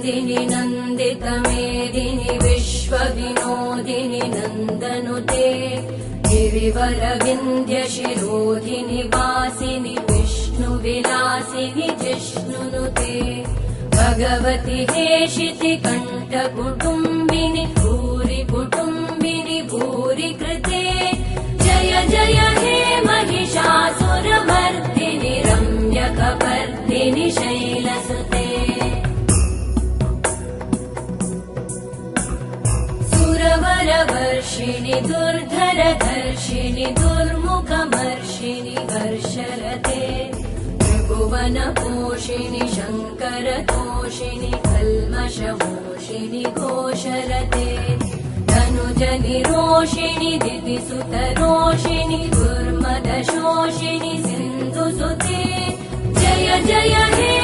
मेदिनि नन्दितमेदिनि विश्वविनोदिनि नन्दनुते गिरिवरविन्ध्यशिरोधिनि वासिनि विष्णुविलासिनि जिष्णुनुते भगवति हेशिति कण्ठकुटुम्बिनि भूरि कुटुम्बिनि भूरि कृते जय जय हे महिषासुरमर्दिनि रम्यकपर्दिनि शैलसुते सुरवरवर्षिणि दुर्धरधर्षिणि दुर्मुखमर्षिणि हर्षरते त्रिभुवनपोषिणि शङ्करतोषिणि कल्मषमोषिणि घोषरते धनुजनिरोषिणि दितिसुतरोषिणि दुर्मदशोषिणि सिन्धुसुते जय जय हे